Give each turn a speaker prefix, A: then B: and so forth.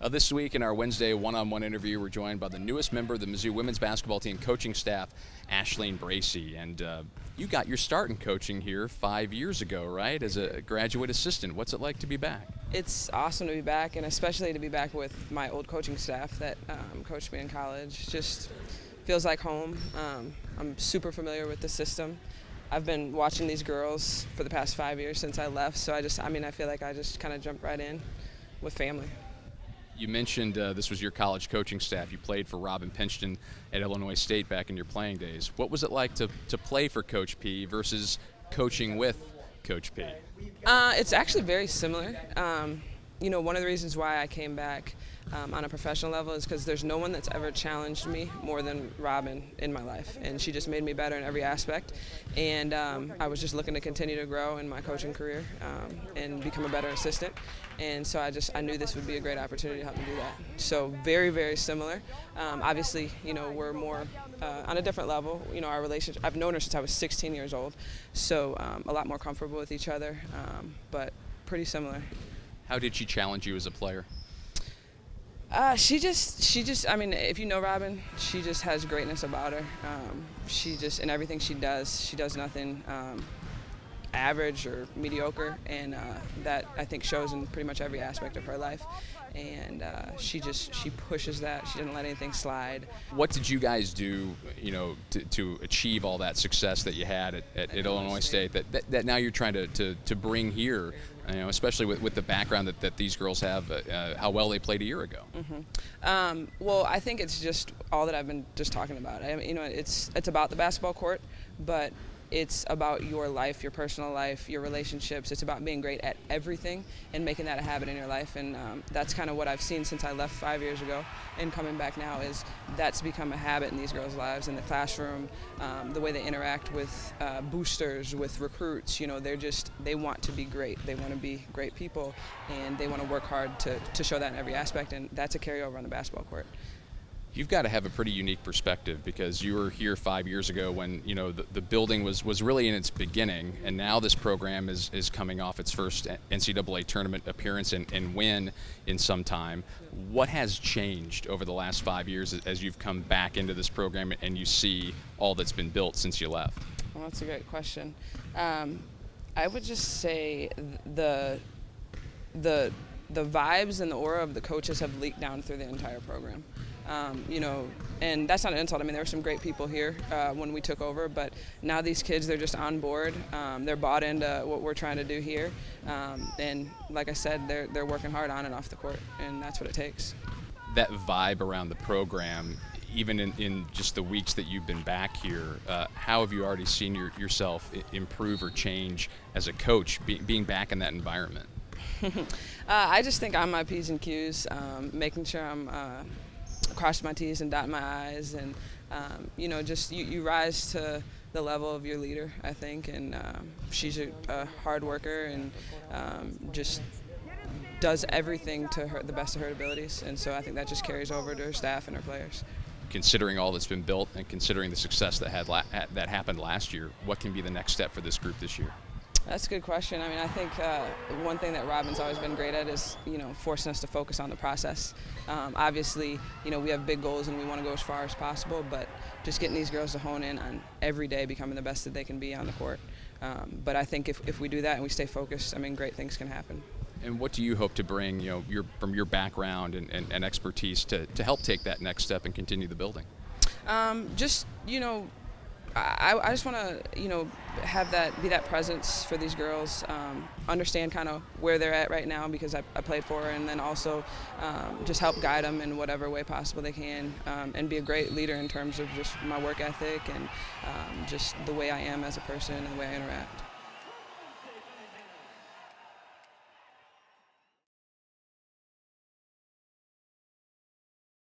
A: This week in our Wednesday one-on-one interview, we're joined by the newest member of the Mizzou women's basketball team coaching staff, Ashleen Bracey. And you got your start in coaching here 5 years ago, right, as a graduate assistant. What's it like to be back?
B: It's awesome to be back, and especially to be back with my old coaching staff that coached me in college. Just feels like home. I'm super familiar with the system. I've been watching these girls for the past 5 years since I left, so I feel like I just kind of jumped right in with family.
A: You mentioned this was your college coaching staff. You played for Robin Pinchton at Illinois State back in your playing days. What was it like to play for Coach P versus coaching with Coach P?
B: It's actually very similar. One of the reasons why I came back on a professional level is because there's no one that's ever challenged me more than Robin in my life, and she just made me better in every aspect. And I was just looking to continue to grow in my coaching career and become a better assistant. And so I knew this would be a great opportunity to help me do that. So very, very similar. Obviously, we're more on a different level. Our relationship, I've known her since I was 16 years old, so a lot more comfortable with each other, but pretty similar.
A: How did she challenge you as a player?
B: She just, if you know Robin, she just has greatness about her. In everything she does nothing average or mediocre, and that I think shows in pretty much every aspect of her life. And she pushes that. She doesn't let anything slide.
A: What did you guys do, to achieve all that success that you had at Illinois State that now you're trying to bring here, especially with the background that these girls have, how well they played a year ago?
B: Mm-hmm. Well, I think it's just all that I've been just talking about. It's about the basketball court, but it's about your life, your personal life, your relationships. It's about being great at everything and making that a habit in your life. And that's kind of what I've seen since I left 5 years ago and coming back now, is that's become a habit in these girls' lives, in the classroom, the way they interact with boosters, with recruits. They want to be great. They want to be great people, and they want to work hard to show that in every aspect, and that's a carryover on the basketball court.
A: You've got to have a pretty unique perspective, because you were here 5 years ago when the building was really in its beginning, and now this program is coming off its first NCAA tournament appearance and win in some time. What has changed over the last 5 years as you've come back into this program and you see all that's been built since you left?
B: Well, that's a great question. I would just say the vibes and the aura of the coaches have leaked down through the entire program. And that's not an insult. There were some great people here when we took over, but now these kids, they're just on board. They're bought into what we're trying to do here. And like I said, they're working hard on and off the court, and that's what it takes.
A: That vibe around the program, even in just the weeks that you've been back here, how have you already seen yourself improve or change as a coach, being back in that environment?
B: I just think on my P's and Q's, making sure I'm crossing my T's and dotting my I's, and you rise to the level of your leader, I think, and she's a hard worker and just does everything to the best of her abilities, and so I think that just carries over to her staff and her players.
A: Considering all that's been built and considering the success that happened last year, what can be the next step for this group this year?
B: That's a good question. I think one thing that Robin's always been great at is, forcing us to focus on the process. Obviously, we have big goals and we want to go as far as possible, but just getting these girls to hone in on every day becoming the best that they can be on the court. But I think if we do that and we stay focused, great things can happen.
A: And what do you hope to bring, from your background and expertise to help take that next step and continue the building?
B: I just want to, have be that presence for these girls, understand kind of where they're at right now, because I played for her, and then also just help guide them in whatever way possible they can, and be a great leader in terms of just my work ethic and just the way I am as a person and the way I interact.